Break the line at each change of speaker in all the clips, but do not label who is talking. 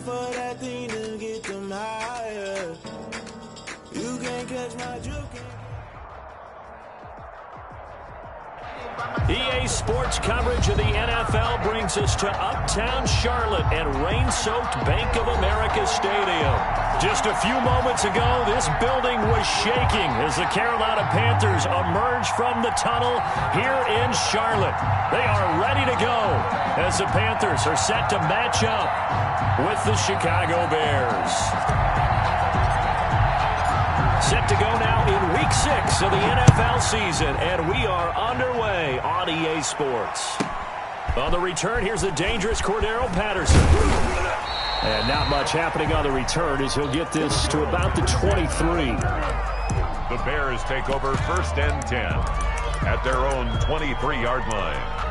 for that thing to get them higher. You can't catch my juke.
EA Sports coverage of the NFL brings us to Uptown Charlotte and rain-soaked Bank of America Stadium. Just a few moments ago, this building was shaking as the Carolina Panthers emerged from the tunnel here in Charlotte. They are ready to go as the Panthers are set to match up with the Chicago Bears. Set to go now in Week 6 of the NFL season, and we are underway on EA Sports. On the return, here's the dangerous Cordero Patterson. And not much happening on the return as he'll get this to about the 23.
The Bears take over 1st and 10 at their own 23-yard line.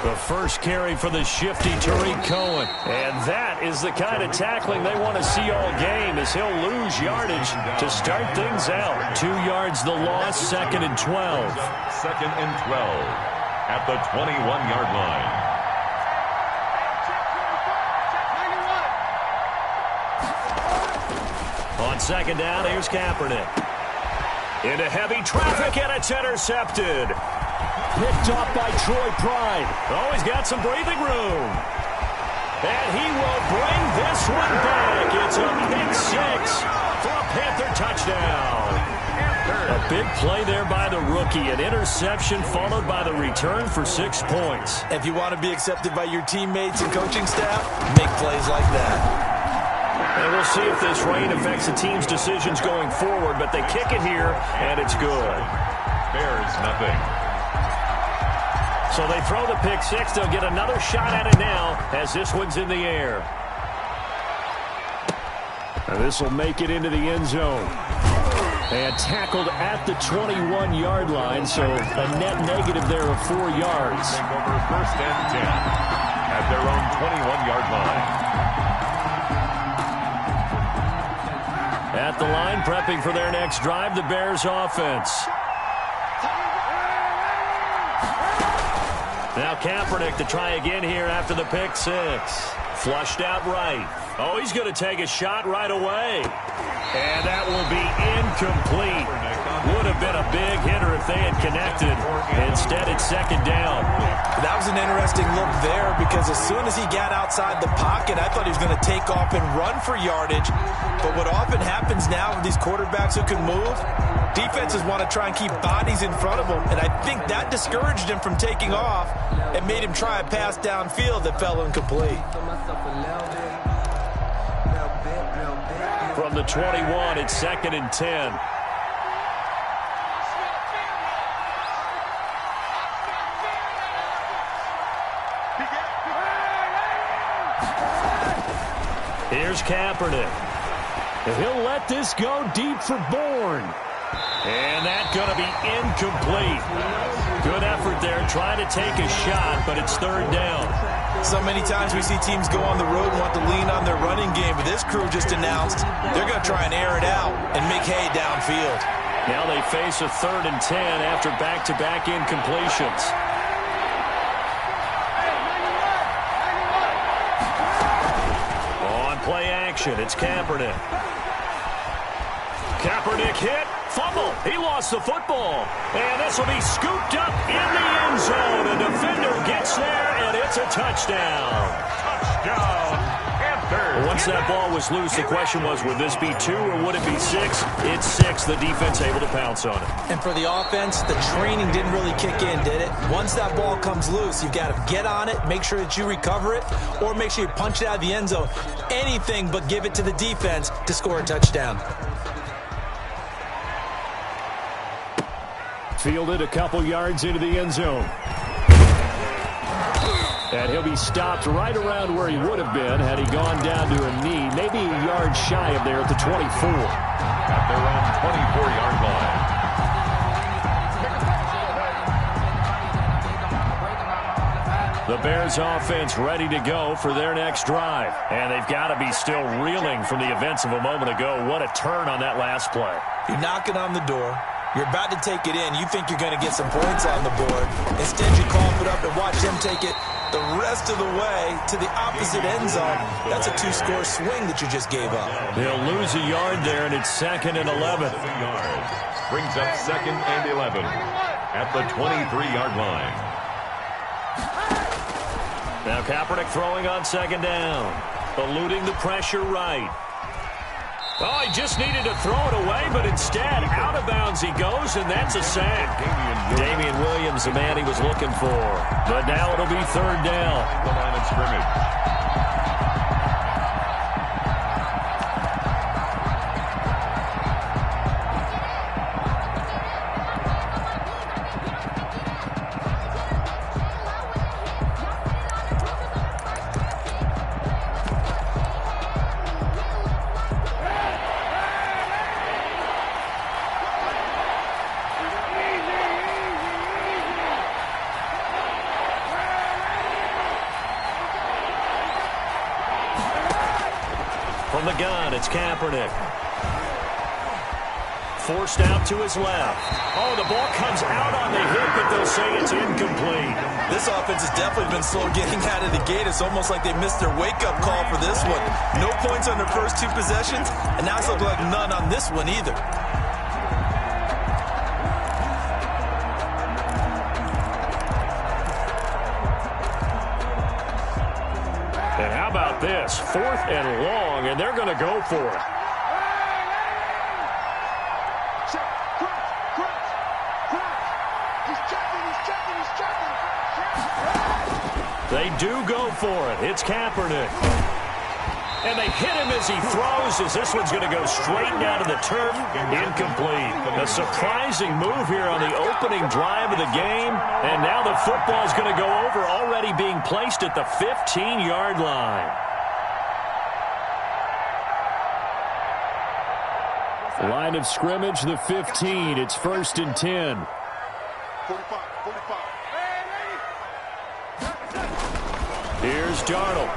The first carry for the shifty Tariq Cohen. And that is the kind of tackling they want to see all game as he'll lose yardage to start things out. 2 yards the loss, 2nd and 12.
2nd and 12 at the 21-yard line.
On 2nd down, here's Kaepernick. Into heavy traffic, and it's intercepted. Picked up by Troy Pride. Oh, he's got some breathing room. And he will bring this one back. It's a pick 6 for a Panther touchdown. A big play there by the rookie. An interception followed by the return for 6 points.
If you want to be accepted by your teammates and coaching staff, make plays like that.
And we'll see if this rain affects the team's decisions going forward, but they kick it here, and it's good.
Bears nothing.
So they throw the pick 6. They'll get another shot at it now as this one's in the air. And this will make it into the end zone. And tackled at the 21-yard line, so a net negative there of 4 yards.
Over 1st and 10 at their own 21-yard line.
At the line, prepping for their next drive, the Bears offense. Now Kaepernick to try again here after the pick 6. Flushed out right. Oh, he's going to take a shot right away. And that will be incomplete. Would have been a big hitter if they had connected. Instead, it's 2nd down.
That was an interesting look there because as soon as he got outside the pocket, I thought he was going to take off and run for yardage. But what often happens now with these quarterbacks who can move, defenses want to try and keep bodies in front of them. And I think that discouraged him from taking off and made him try a pass downfield that fell incomplete.
From the 21, it's 2nd and 10. Here's Kaepernick. And he'll let this go deep for Bourne. And that's going to be incomplete. Good effort there trying to take a shot, but it's 3rd down.
So many times we see teams go on the road and want to lean on their running game, but this crew just announced they're going to try and air it out and make hay downfield.
Now they face a 3rd and 10 after back-to-back incompletions. On play action, it's Kaepernick. Kaepernick hit. Fumble. He lost the football. And this will be scooped up in the end zone. A defender gets there, and it's a touchdown.
Touchdown, Panthers.
Once that ball was loose, the question was, would this be 2 or would it be 6? It's 6. The defense able to pounce on it.
And for the offense, the training didn't really kick in, did it? Once that ball comes loose, you've got to get on it, make sure that you recover it, or make sure you punch it out of the end zone. Anything but give it to the defense to score a touchdown.
Fielded a couple yards into the end zone. And he'll be stopped right around where he would have been had he gone down to a knee, maybe a yard shy of there at the 24.
At their own 24-yard line.
The Bears offense ready to go for their next drive. And they've got to be still reeling from the events of a moment ago. What a turn on that last play.
You're knocking on the door. You're about to take it in. You think you're going to get some points on the board. Instead, you cough it up and watch them take it the rest of the way to the opposite end zone. That's a two-score swing that you just gave up.
They'll lose a yard there, and it's 2nd and 11.
Brings up 2nd and 11 at the 23-yard line.
Now Kaepernick throwing on 2nd down. Eluding the pressure right. Oh, he just needed to throw it away, but instead, out of bounds he goes, and that's a sack. Damian Williams, the man he was looking for. But now it'll be 3rd down.
The line of scrimmage.
From the gun, it's Kaepernick. Forced out to his left. Oh, the ball comes out on the hip, but they'll say it's incomplete.
This offense has definitely been slow getting out of the gate. It's almost like they missed their wake-up call for this one. No points on their first 2 possessions, and now it's looking like none on this one either.
And how about this? 4th and long, and they're going to go for it. They do go for it. It's Kaepernick. And they hit him as he throws, as this one's going to go straight down to the turf. Incomplete. A surprising move here on the opening drive of the game. And now the football's going to go over, already being placed at the 15-yard line. Line of scrimmage, the 15. It's 1st and 10.
45.
Here's Darnold.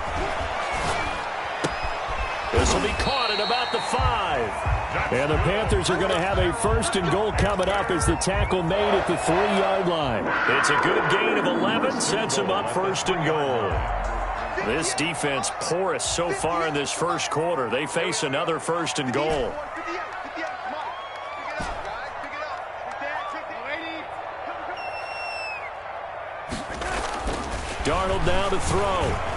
This will be caught at about the 5. And the Panthers are going to have a 1st and goal coming up as the tackle made at the 3-yard line. It's a good gain of 11, sets them up 1st and goal. This defense porous so far in this first quarter. They face another 1st and goal. Darnold now to throw.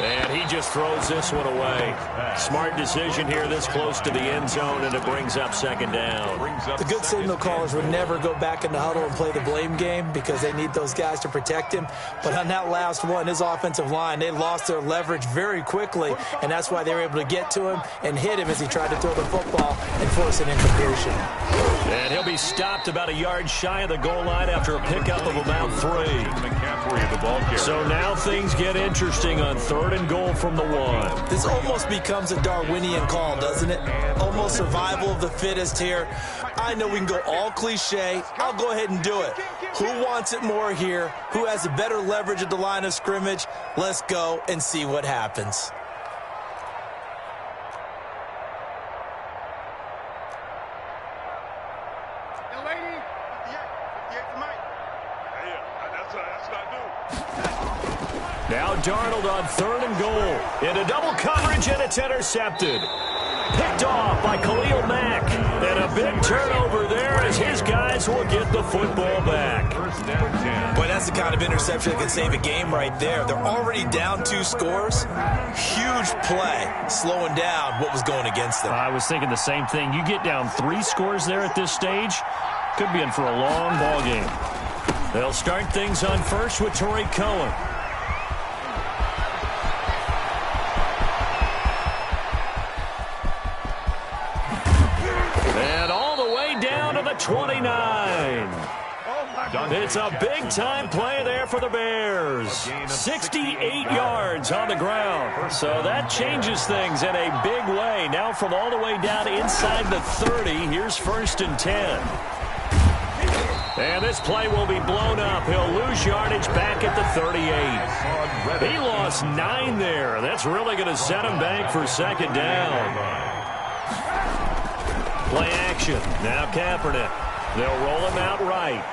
And he just throws this one away. Smart decision here this close to the end zone, and it brings up 2nd down.
The good signal callers would never go back in the huddle and play the blame game because they need those guys to protect him. But on that last one, his offensive line, they lost their leverage very quickly, and that's why they were able to get to him and hit him as he tried to throw the football and force an incompletion.
And he'll be stopped about a yard shy of the goal line after a pickup of about 3. So now things get interesting on 3rd and goal from the 1.
This almost becomes a Darwinian call, doesn't it? Almost survival of the fittest here. I know we can go all cliche. I'll go ahead and do it. Who wants it more here? Who has a better leverage at the line of scrimmage? Let's go and see what happens.
Now Darnold on 3rd and goal. Into double coverage, and it's intercepted. Picked off by Khalil Mack. And a big turnover there as his guys will get the football back.
Boy, that's the kind of interception that can save a game right there. They're already down 2 scores. Huge play, slowing down what was going against them.
I was thinking the same thing. You get down 3 scores there at this stage, could be in for a long ball game. They'll start things on first with Tariq Cohen. And all the way down to the 29. It's a big-time play there for the Bears. 68 yards on the ground. So that changes things in a big way. Now from all the way down inside the 30, here's 1st and 10. And this play will be blown up. He'll lose yardage back at the 38. He lost 9 there. That's really going to set him back for second down. Play action. Now Kaepernick. They'll roll him out right.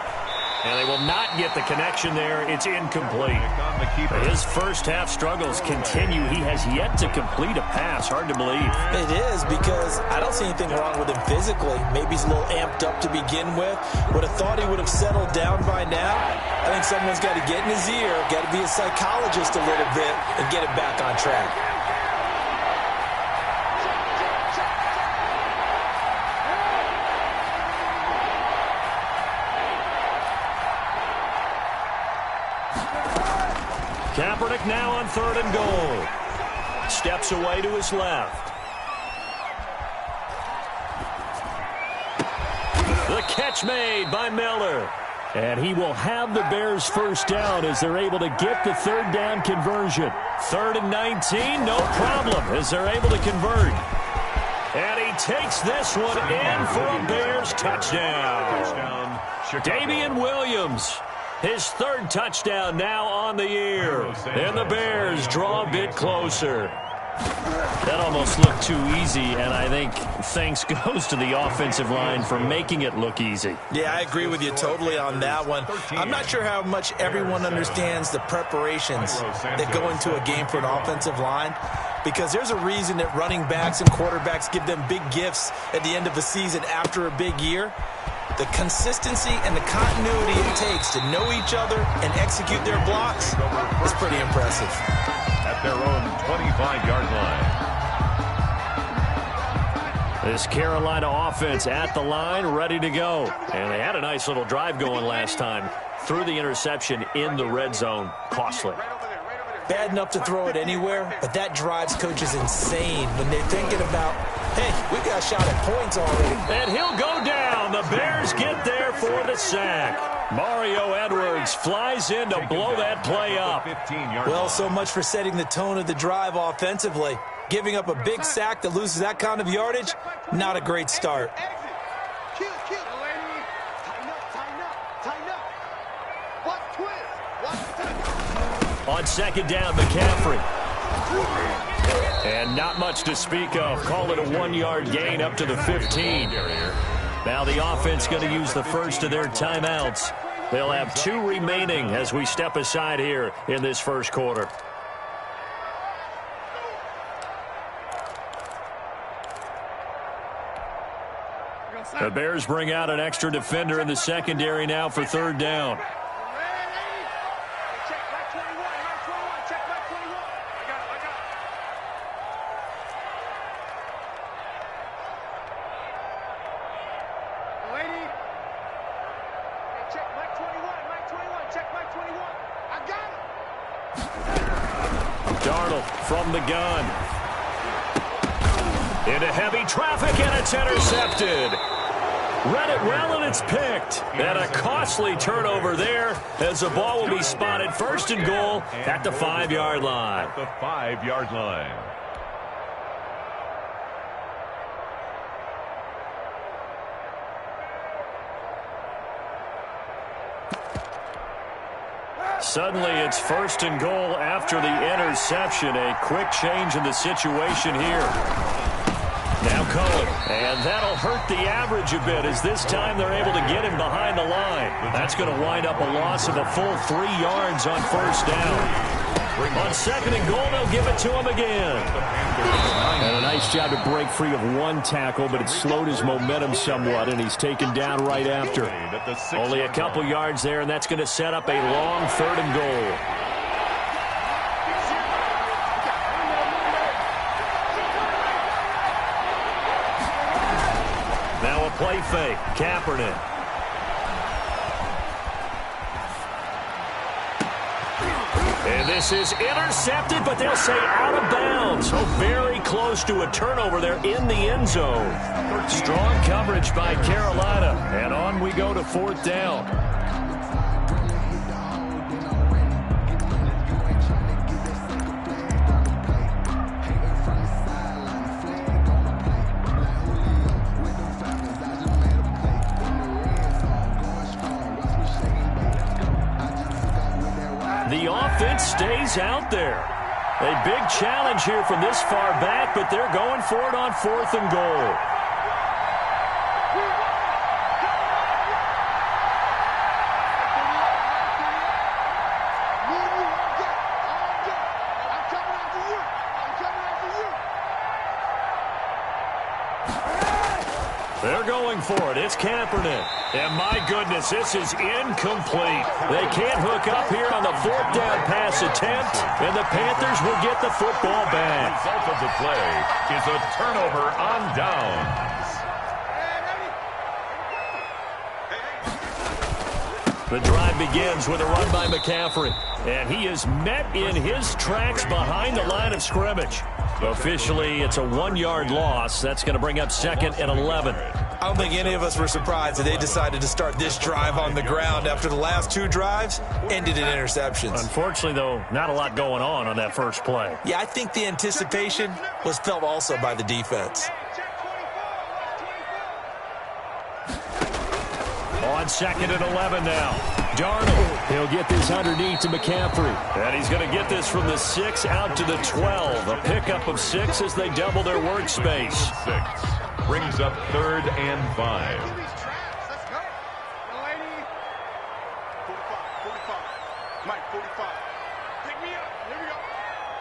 And they will not get the connection there. It's incomplete. His first half struggles continue. He has yet to complete a pass. Hard to believe.
It is, because I don't see anything wrong with him physically. Maybe he's a little amped up to begin with. Would have thought he would have settled down by now. I think someone's got to get in his ear, got to be a psychologist a little bit, and get him back on track.
Kaepernick now on 3rd and goal. Steps away to his left. The catch made by Miller. And he will have the Bears first down as they're able to get the 3rd down conversion. 3rd and 19, no problem as they're able to convert. And he takes this one in for a Bears touchdown. Damian Williams. His 3rd touchdown now on the year. And the Bears draw a bit closer. That almost looked too easy, and I think thanks goes to the offensive line for making it look easy.
Yeah, I agree with you totally on that one. I'm not sure how much everyone understands the preparations that go into a game for an offensive line, because there's a reason that running backs and quarterbacks give them big gifts at the end of the season after a big year. The consistency and the continuity it takes to know each other and execute their blocks is pretty impressive.
At their own 25-yard line.
This Carolina offense at the line, ready to go. And they had a nice little drive going last time. Threw the interception in the red zone. Costly.
Bad enough to throw it anywhere, but that drives coaches insane when they're thinking about, hey, we got a shot at points already.
And he'll go down. The Bears get there for the sack. Mario Edwards flies in to blow that play up.
Well, so much for setting the tone of the drive offensively. Giving up a big sack that loses that kind of yardage, not a great start.
On 2nd down, McCaffrey. And not much to speak of. Call it a 1-yard gain up to the 15. Now the offense going to use the first of their timeouts. They'll have 2 remaining as we step aside here in this first quarter. The Bears bring out an extra defender in the secondary now for 3rd down. Darnold from the gun. Into heavy traffic, and it's intercepted. Read it well, and it's picked. And a costly turnover there as the ball will be spotted 1st and goal at the 5-yard line.
The 5-yard line.
Suddenly it's 1st and goal after the interception. A quick change in the situation here. Now Cohen, and that'll hurt the average a bit as this time they're able to get him behind the line. That's going to wind up a loss of a full 3 yards on 1st down. On 2nd and goal, they'll give it to him again. And a nice job to break free of 1 tackle, but it slowed his momentum somewhat, and he's taken down right after. Only a couple yards there, and that's going to set up a long 3rd and goal. Now a play fake. Kaepernick. And this is intercepted, but they'll say out of bounds. So very close to a turnover there in the end zone. Strong coverage by Carolina. And on we go to 4th down. stays out there. A big challenge here from this far back, but they're going for it on 4th and goal. They're going for it. It's Kaepernick. And my goodness, this is incomplete. They can't hook up here on the 4th down pass attempt, and the Panthers will get the football back.
The result of the play is a turnover on downs.
The drive begins with a run by McCaffrey, and he is met in his tracks behind the line of scrimmage. Officially, it's a 1-yard loss. That's going to bring up 2nd and 11.
I don't think any of us were surprised that they decided to start this drive on the ground after the last 2 drives ended in interceptions.
Unfortunately, though, not a lot going on that first play.
Yeah, I think the anticipation was felt also by the defense.
On 2nd and 11 now. Darnold, he'll get this underneath to McCaffrey. And he's going to get this from the 6 out to the 12. A pickup of 6 as they double their workspace.
6 brings up 3rd and 5.
Mike, 45. Pick me up. Here we go.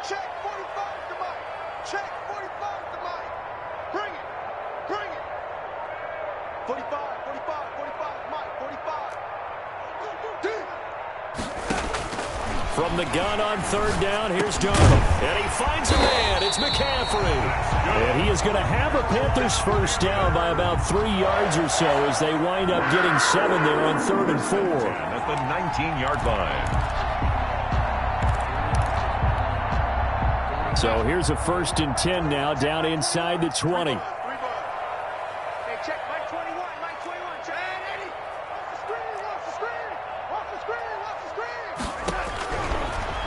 Check 45 to Mike. Check 45 to Mike. Bring it. Bring it. 45, 45, Mike, 45.
From the gun on 3rd down, here's Darnold. And he finds a man. It's McCaffrey. And he is going to have a Panthers first down by about 3 yards or so as they wind up getting 7 there on 3rd and 4.
At the 19-yard line.
So here's a 1st and 10 now down inside the 20.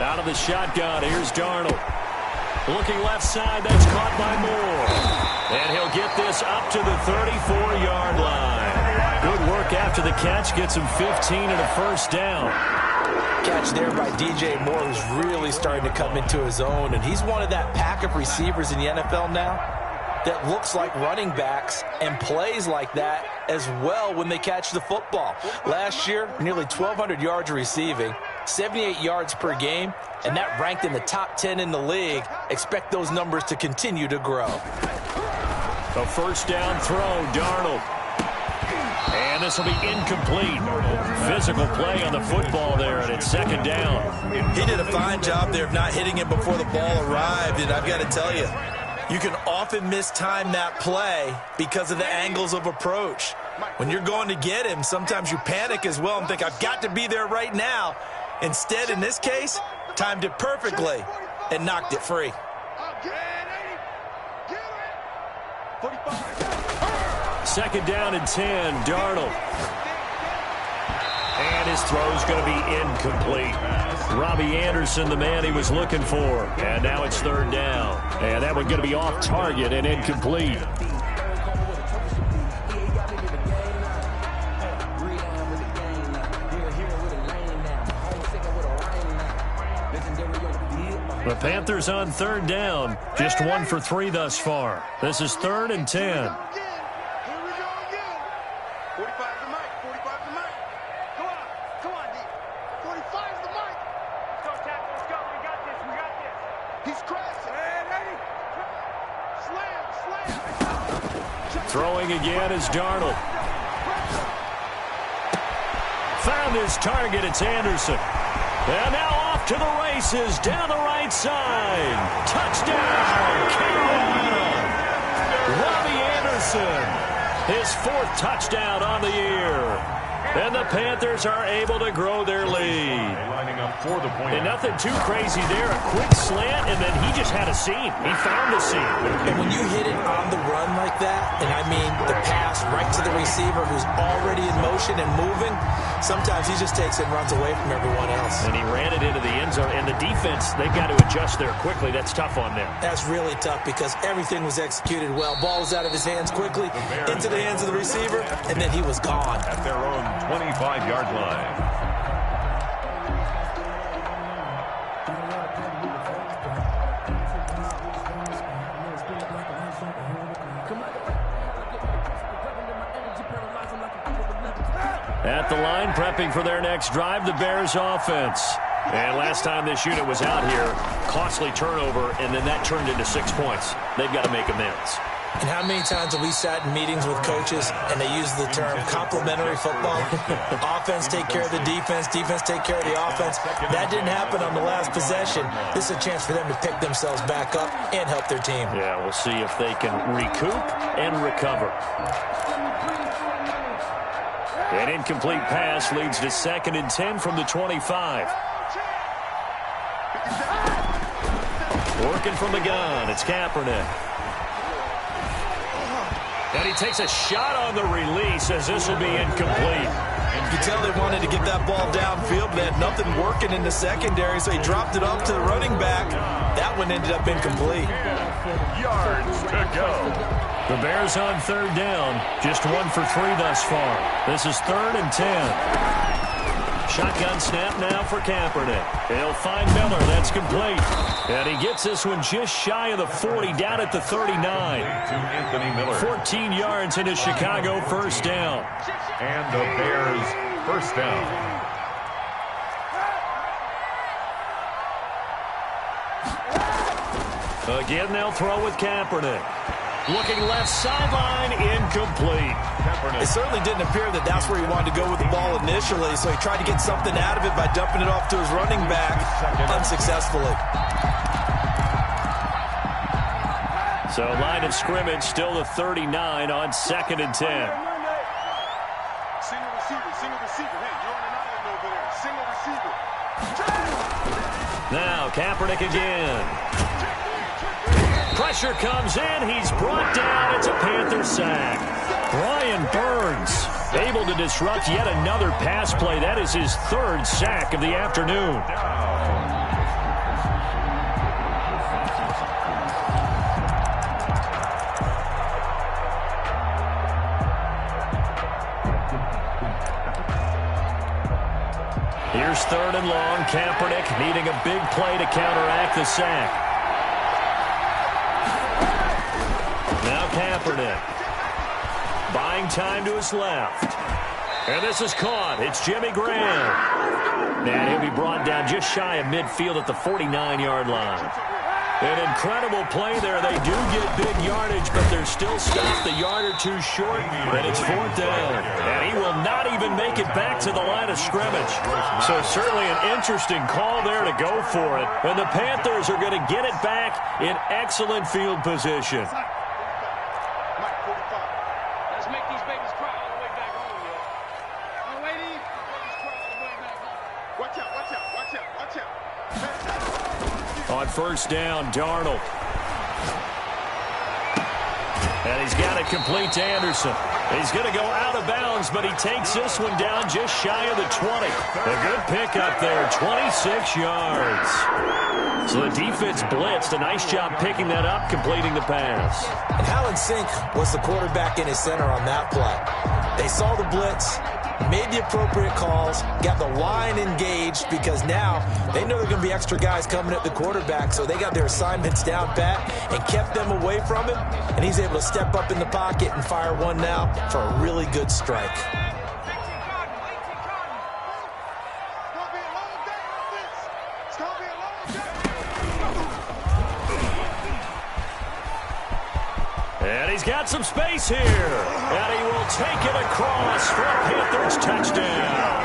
Out of the shotgun, here's Darnold. Looking left side, that's caught by Moore. And he'll get this up to the 34-yard line. Good work after the catch, gets him 15 and a first down.
Catch there by DJ Moore, who's really starting to come into his own. And he's one of that pack of receivers in the NFL now that looks like running backs and plays like that as well when they catch the football. Last year, nearly 1,200 yards receiving, 78 yards per game, and that ranked in the top 10 in the league. Expect those numbers to continue to grow.
A first down throw, Darnold. And this will be incomplete. Physical play on the football there, and it's 2nd down.
He did a fine job there of not hitting him before the ball arrived, and I've got to tell you, you can often mistime that play because of the angles of approach. When you're going to get him, sometimes you panic as well and think, I've got to be there right now. Instead, in this case, timed it perfectly and knocked it free.
2nd down and 10, Darnold. And his throw's going to be incomplete. Robbie Anderson, the man he was looking for. And now it's 3rd down. And that one's going to be off target and incomplete. The Panthers on 3rd down. Just 1 for 3 thus far. This is 3rd and 10. Throwing again is Darnold. Found his target. It's Anderson. And now off to the races down the right side. Touchdown, Carolina. Robbie Anderson, his 4th touchdown on the year. And the Panthers are able to grow their lead.
Lining up for the point.
And nothing too crazy there. A quick slant, and then he just had a seam. He found a seam.
And when you hit it on the run like that, and I mean the pass right to the receiver who's already in motion and moving, sometimes he just takes it and runs away from everyone else.
And he ran it into the end zone. And the defense, they've got to adjust there quickly. That's tough on them.
That's really tough because everything was executed well. Ball was out of his hands quickly, into the hands of the receiver, and then he was gone.
At their own 25-yard line.
At the line, prepping for their next drive, the Bears offense. And last time this unit was out here, costly turnover, and then that turned into 6 points. They've got to make amends.
And how many times have we sat in meetings with coaches and they use the term complementary football? Offense take care of the defense, defense take care of the offense. That didn't happen on the last possession. This is a chance for them to pick themselves back up and help their team.
Yeah, we'll see if they can recoup and recover. An incomplete pass leads to 2nd and 10 from the 25. Working from the gun, it's Kaepernick. And he takes a shot on the release as this will be incomplete.
You can tell they wanted to get that ball downfield, but they had nothing working in the secondary, so he dropped it off to the running back. That one ended up incomplete.
Yards to go.
The Bears on 3rd down, just 1 for 3 thus far. This is 3rd and 10. Shotgun snap now for Kaepernick. He'll find Miller. That's complete. And he gets this one just shy of the 40, down at the 39.
To Anthony Miller.
14 yards into Chicago, 1st down.
And the Bears first down.
Again, they'll throw with Kaepernick. Looking left sideline, incomplete.
It certainly didn't appear that that's where he wanted to go with the ball initially, so he tried to get something out of it by dumping it off to his running back unsuccessfully.
So line of scrimmage still the 39 on 2nd and 10.
Single receiver, single receiver. Hey, you're on an island over there. Single receiver.
Now Kaepernick again. Pressure comes in. He's brought down. It's a Panther sack. Brian Burns able to disrupt yet another pass play. That is his 3rd sack of the afternoon. Here's 3rd and long. Kaepernick needing a big play to counteract the sack. Now Kaepernick. Buying time to his left. And this is caught. It's Jimmy Graham. And he'll be brought down just shy of midfield at the 49-yard line. An incredible play there. They do get big yardage, but they're still stopped a yard or 2 short, and it's 4th down. And he will not even make it back to the line of scrimmage. So certainly an interesting call there to go for it. And the Panthers are going to get it back in excellent field position. On 1st down, Darnold. And he's got it complete to Anderson. He's going to go out of bounds, but he takes this one down just shy of the 20. A good pickup there, 26 yards. So the defense blitzed. A nice job picking that up, completing the pass.
And how in sync was the quarterback in his center on that play? They saw the blitz, made the appropriate calls, got the line engaged, because now they know there are going to be extra guys coming at the quarterback, so they got their assignments down pat and kept them away from him, and he's able to step up in the pocket and fire one now for a really good strike.
And he's got some space here. And he will take it across for a Panthers touchdown.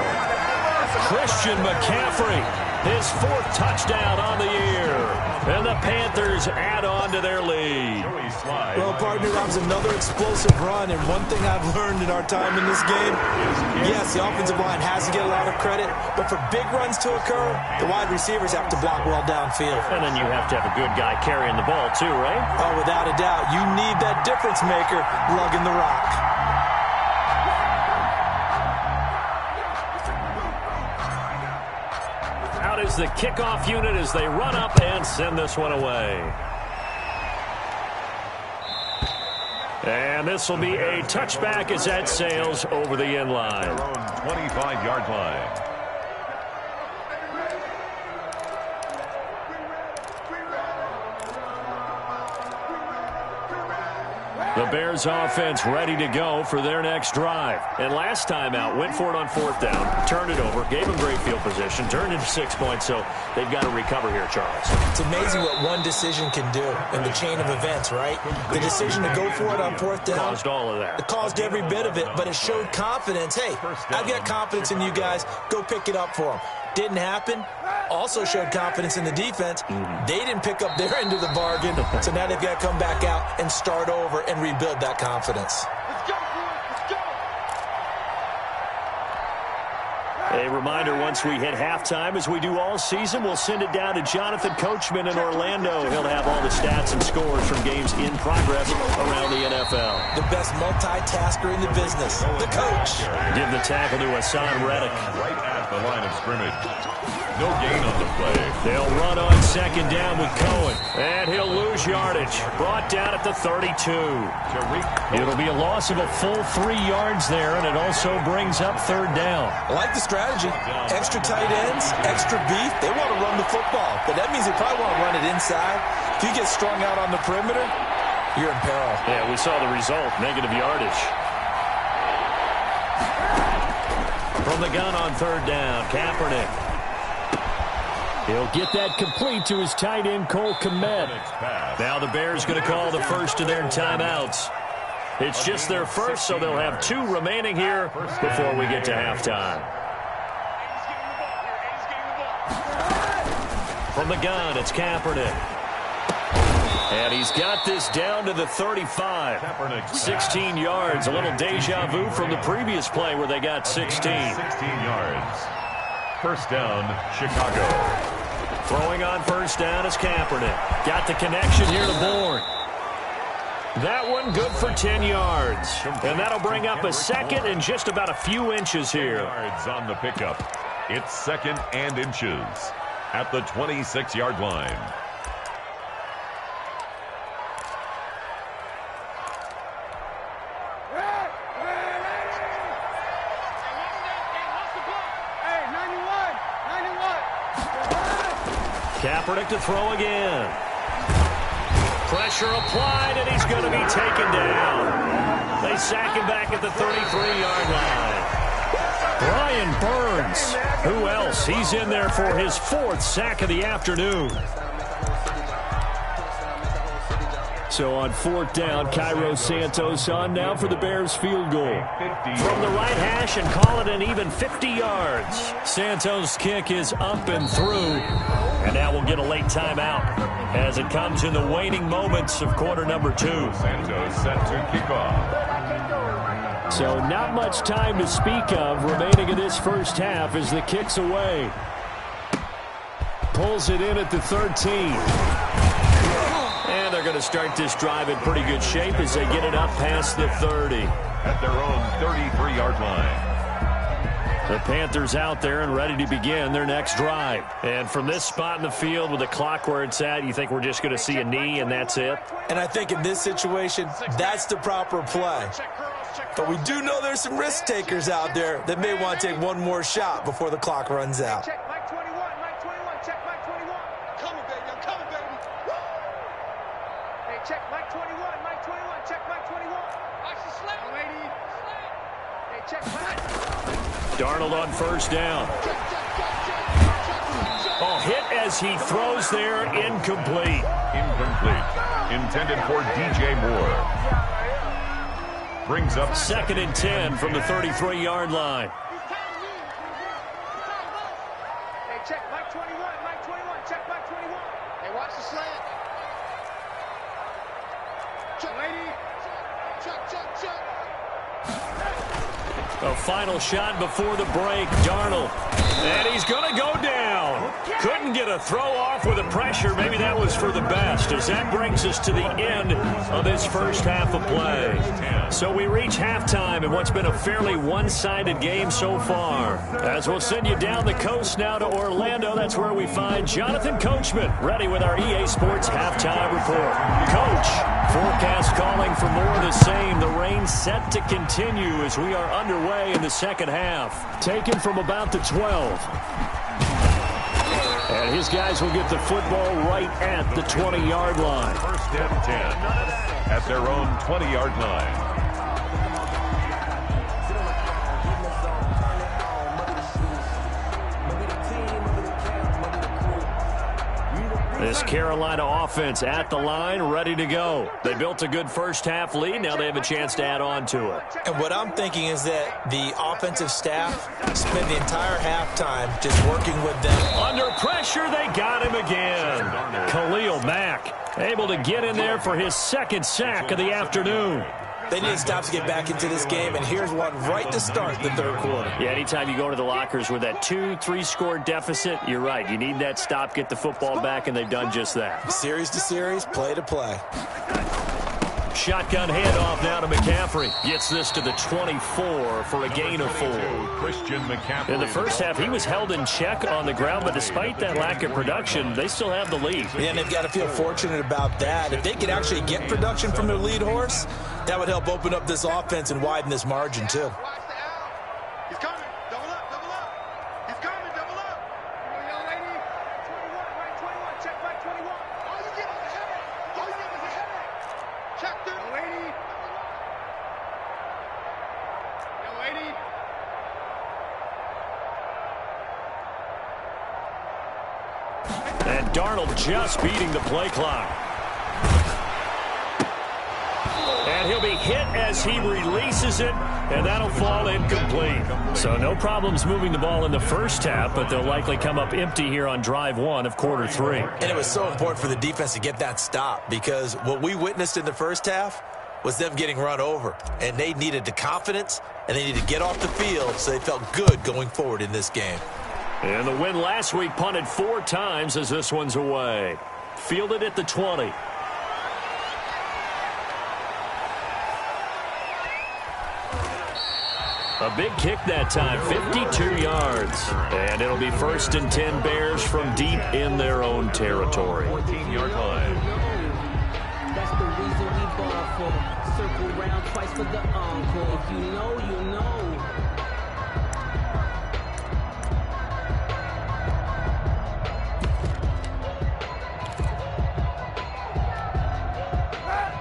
Christian McCaffrey, his 4th touchdown on the year. And the Panthers add on to their lead.
Well, partner, that was another explosive run, and one thing I've learned in our time in this game, yes, the offensive line has to get a lot of credit, but for big runs to occur, the wide receivers have to block well downfield.
And then you have to have a good guy carrying the ball too, right?
Oh, without a doubt. You need that difference maker lugging the rock.
Out is the kickoff unit as they run up and send this one away. And this will be a touchback as that sails over the end line.
Their own 25-yard line.
The Bears offense ready to go for their next drive. And last time out, went for it on 4th down, turned it over, gave them great field position, turned into 6 points, so they've got to recover here, Charles.
It's amazing what one decision can do in the chain of events, right? The decision to go for it on 4th down.
Caused all of that.
It caused every bit of it, but it showed confidence. Hey, I've got confidence in you guys. Go pick it up for them. Didn't happen. Also showed confidence in the defense. They didn't pick up their end of the bargain, so now they've got to come back out and start over and rebuild that confidence.
Let's go, boys. Let's go.
A reminder, once we hit halftime, as we do all season, we'll send it down to Jonathan Coachman in Orlando. He'll have all the stats and scores from games in progress around the NFL.
The best multitasker in the business, the coach.
Give the tackle to Hassan Reddick.
Right at the line of scrimmage. No gain on the play.
They'll run on 2nd down with Cohen. And he'll lose yardage. Brought down at the 32. It'll be a loss of a full 3 yards there, and it also brings up 3rd down.
I like the strategy. Extra tight ends, extra beef. They want to run the football, but that means they probably want to run it inside. If you get strung out on the perimeter, you're in peril.
Yeah, we saw the result, negative yardage. From the gun on 3rd down, Kaepernick. He'll get that complete to his tight end, Cole Kmet. Now the Bears going to call the first of their timeouts. It's just their first, so they'll have 2 remaining here before we get to halftime. From the gun, it's Kaepernick. And he's got this down to the 35. 16 yards, a little deja vu from the previous play where they got 16.
16 yards. First down, Chicago.
Throwing on 1st down is Kaepernick. Got the connection here to Bourne. That one good for 10 yards. And that'll bring up a 2nd and just about a few inches here.
Yards on the pickup. It's 2nd and inches at the 26-yard line.
Kaepernick to throw again. Pressure applied, and he's going to be taken down. They sack him back at the 33-yard line. Brian Burns. Who else? He's in there for his 4th sack of the afternoon. So on 4th down, Cairo Santos on now for the Bears field goal. From the right hash and call it an even 50 yards. Santos' kick is up and through. And now we'll get a late timeout as it comes in the waning moments of quarter number 2.
Santos set to kick off.
So not much time to speak of remaining in this first half as the kick's away. Pulls it in at the 13. And they're going to start this drive in pretty good shape as they get it up past the 30.
At their own 33-yard line.
The Panthers out there and ready to begin their next drive. And from this spot in the field with the clock where it's at, you think we're just going to see a knee and that's it?
And I think in this situation, that's the proper play. But we do know there's some risk takers out there that may want to take one more shot before the clock runs out.
Check Mike 21, Mike 21, check Mike 21. Coming, baby, I'm coming, baby. Woo! Hey, check Mike 21, Mike 21, check Mike 21. Watch the slant, lady. Hey, check Mike.
Darnold on 1st down. Oh, hit as he throws there, incomplete.
Incomplete. Intended for DJ Moore. Brings up
2nd and 10 from the 33-yard line.
Hey, check Mike 21, Mike 21, check Mike 21. Hey, watch the slant. Check, lady. Check.
A final shot before the break. Darnold. And he's going to go down. Couldn't get a throw off with the pressure. Maybe that was for the best, as that brings us to the end of this first half of play. So we reach halftime in what's been a fairly one-sided game so far. As we'll send you down the coast now to Orlando, that's where we find Jonathan Coachman, ready with our EA Sports halftime report. Coach, forecast calling for more of the same. The rain set to continue as we are underway in the second half. Taken from about the 12. And his guys will get the football right at the 20-yard line.
First and 10 at their own 20-yard line.
This Carolina offense at the line, ready to go. They built a good first-half lead. Now they have a chance to add on to it.
And what I'm thinking is that the offensive staff spend the entire halftime just working with them.
Under pressure, they got him again. Khalil Mack able to get in there for his second sack of the afternoon.
They need to stop to get back into this game, and here's one right to start the third quarter.
Yeah, anytime you go to the lockers with that 2-3 score deficit, you're right. You need that stop, get the football back, and they've done just that.
Series to series, play to play.
Shotgun handoff now to McCaffrey. Gets this to the 24 for a gain of 4.
Christian McCaffrey.
In the first half, he was held in check on the ground, but despite that lack of production, they still have the lead.
Yeah, and they've got to feel fortunate about that. If they could actually get production from their lead horse, that would help open up this offense and widen this margin, too.
He's coming. Double up, double up. He's coming, double up. Young lady. 21, right 21. Check right 21. All you get is a headache. All you get is a headache. Check through. Young lady. Young lady.
And Darnold just beating the play clock. And he'll be hit as he releases it, and that'll fall incomplete. So no problems moving the ball in the first half, but they'll likely come up empty here on drive 1 of quarter 3.
And it was so important for the defense to get that stop, because what we witnessed in the first half was them getting run over. And they needed the confidence, and they needed to get off the field so they felt good going forward in this game.
And the win last week punted 4 times as this one's away. Fielded at the 20. A big kick that time, 52 yards. And it'll be 1st and 10 Bears from deep in their own territory.
14-yard line.
That's the reason we ball for. Circle round twice for the encore. If you know, you know.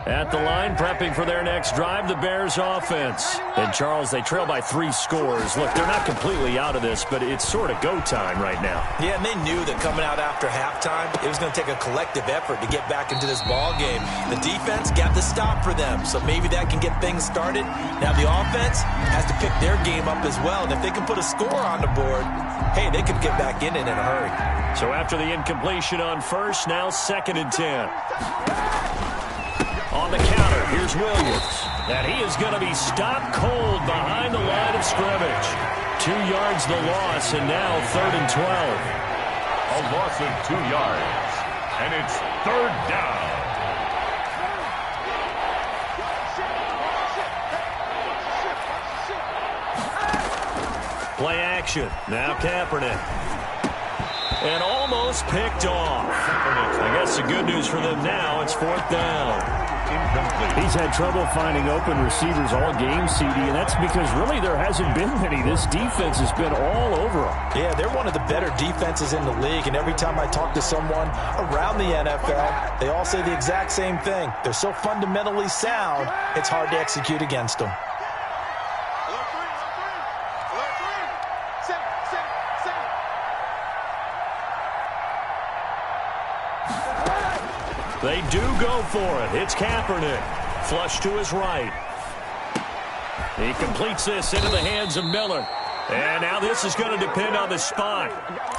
At the line, prepping for their next drive, the Bears offense. And, Charles, they trail by 3 scores. Look, they're not completely out of this, but it's sort of go time right now.
Yeah, and they knew that coming out after halftime, it was going to take a collective effort to get back into this ball game. The defense got the stop for them, so maybe that can get things started. Now the offense has to pick their game up as well, and if they can put a score on the board, hey, they could get back in it in a hurry.
So after the incompletion on first, now 2nd and 10. On the counter, here's Williams. And he is going to be stopped cold behind the line of scrimmage. 2 yards the loss, and now 3rd and 12.
A loss of 2 yards. And it's 3rd down.
Play action. Now Kaepernick. And almost picked off. I guess the good news for them now, it's 4th down.
Incomplete.
He's had trouble finding open receivers all game, CD, and that's because really there hasn't been many. This defense has been all over them.
Yeah, they're one of the better defenses in the league, and every time I talk to someone around the NFL, they all say the exact same thing. They're so fundamentally sound, it's hard to execute against them.
They do go for it. It's Kaepernick. Flush to his right. He completes this into the hands of Miller. And now this is going to depend on the spot.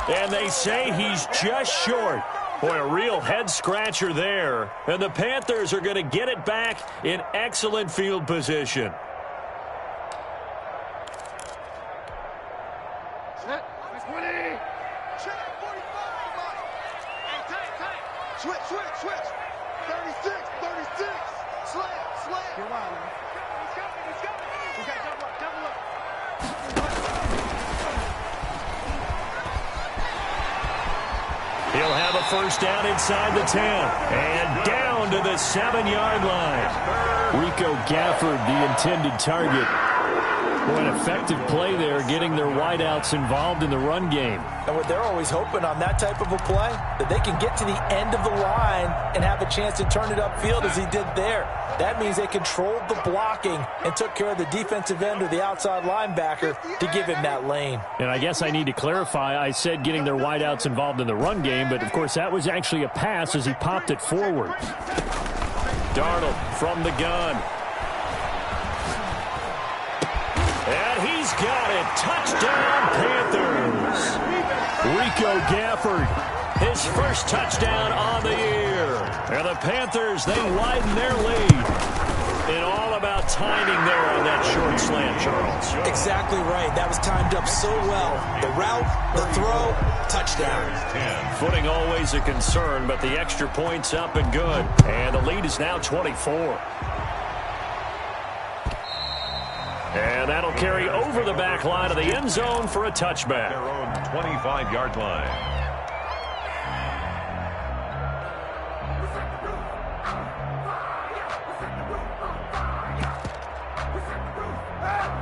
And they say he's just short. Boy, a real head-scratcher there. And the Panthers are going to get it back in excellent field position.
Switch. 36. Slam. Get wild, man. He's coming. We got double up.
He'll have a 1st down inside the 10. And down to the 7-yard line.
Rico Gafford, the intended target. Well, an effective play there, getting their wideouts involved in the run game.
And what they're always hoping on that type of a play, that they can get to the end of the line and have a chance to turn it upfield as he did there. That means they controlled the blocking and took care of the defensive end or the outside linebacker to give him that lane.
And I guess I need to clarify, I said getting their wideouts involved in the run game, but of course that was actually a pass as he popped it forward. Darnold from the gun. And he's got it. Touchdown, Panthers. Rico Gafford, his first touchdown on the year. And the Panthers, they widen their lead. And all about timing there on that short slant, Charles.
Exactly right. That was timed up so well. The route, the throw, touchdown.
Footing always a concern, but the extra point's up and good. And the lead is now 24. And that'll carry over the back line of the end zone for a touchback.
Their own 25-yard line.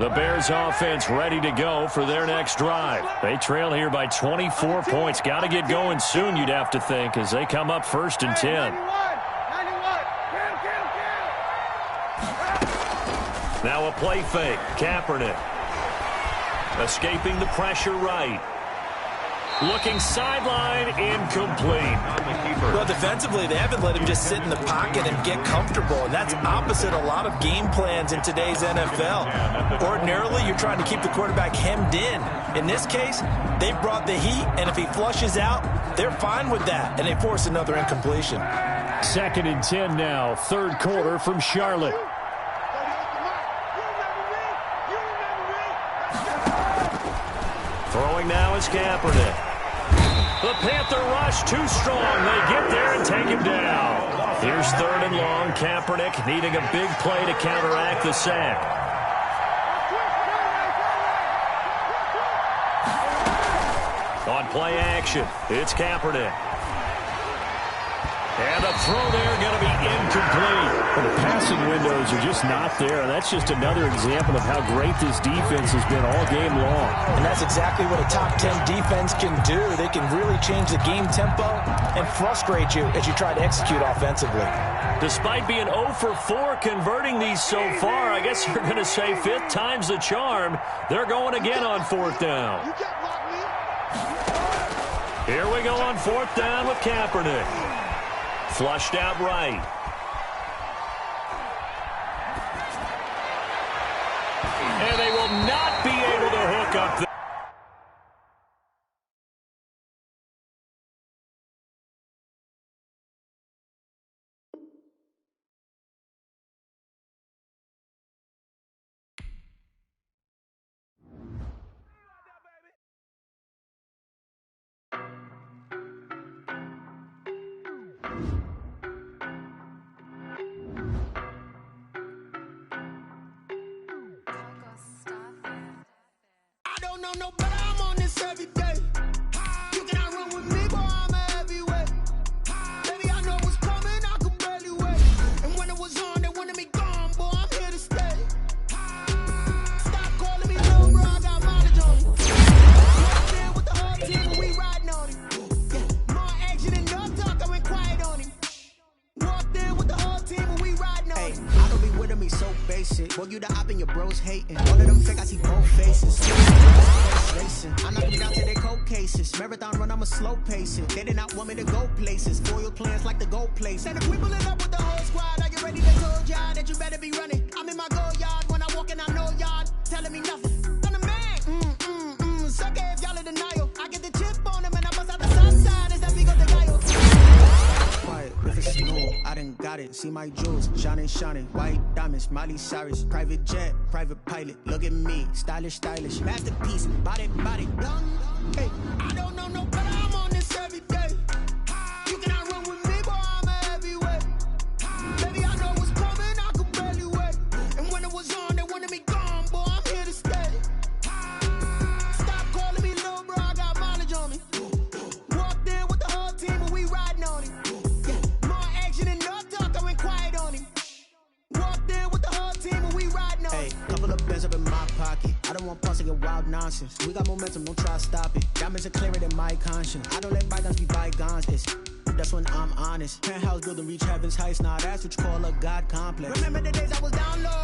The Bears offense ready to go for their next drive. They trail here by 24 points. Got to get going soon, you'd have to think, as they come up 1st and 10. Now a play fake. Kaepernick escaping the pressure right. Looking sideline, incomplete.
Well, defensively, they haven't let him just sit in the pocket and get comfortable, and that's opposite a lot of game plans in today's NFL. Ordinarily, you're trying to keep the quarterback hemmed in. In this case, they brought the heat, and if he flushes out, they're fine with that, and they force another incompletion.
2nd and 10 now, 3rd quarter from Charlotte.
Throwing now is Kaepernick. The Panther rush too strong. They get there and take him down. Here's 3rd and long. Kaepernick needing a big play to counteract the sack. On play action, it's Kaepernick. And the throw there going to be incomplete.
Well, the passing windows are just not there. That's just another example of how great this defense has been all game long.
And that's exactly what a top 10 defense can do. They can really change the game tempo and frustrate you as you try to execute offensively.
Despite being 0 for 4 converting these so far, I guess you're going to say 5th time's the charm. They're going again on 4th down. Here we go on 4th down with Kaepernick. Flushed out right. And they will not be able to hook up the
No, but I'm on this every day. You cannot run with me, boy, I'm a heavyweight. Baby, I know what's coming, I could barely wait. And when it was on, they wanted me gone, boy, I'm here to stay. Stop calling me little bro, I got mileage on it. Walked in with the whole team, and we riding on it. Yeah, more action than no talk, I went quiet on him. Walked in with the whole team, and we riding on it.
I don't be with me so basic. Boy, you the op and your bros hating. All of them fake, I see both faces. I knock them down to their cold cases. Marathon run, I'm a slow pace it. They did not want me to go places. Foil plans like the gold place.
And if we pulling up with the whole squad, are you ready? They told y'all that you better be running. I'm in my go yard. When I walk in, I know y'all telling me nothing. I'm the man. Suck it if y'all in denial. I get the chip on them and I bust out the sun side. Is that big of the guy?
Quiet, if it's snow, I done got it. See my jewels, shining, white diamonds, Miley Cyrus, private jet, private pilot. Look at me, stylish, masterpiece, body, young.
Hey, I don't know no better, I'm on this every day. You cannot run with me, boy, I'm a heavyweight. Baby, I know what's coming, I could barely wait. And when it was on, they wanted me gone, boy, I'm here to stay. Stop calling me little bro, I got mileage on me. Walked in with the whole team, and we riding on it. Yeah, more action than no talk, I went quiet on him. Walked in with the whole team, and we riding on it.
Hey, couple of bands up in my pocket. your wild nonsense. We got momentum, don't try to stop it. Diamonds are clearer than my conscience. I don't let bygones be bygones. That's when I'm honest. Penthouse building, reach heaven's heights. Nah, that's what you call a God complex. Remember the days I was down low.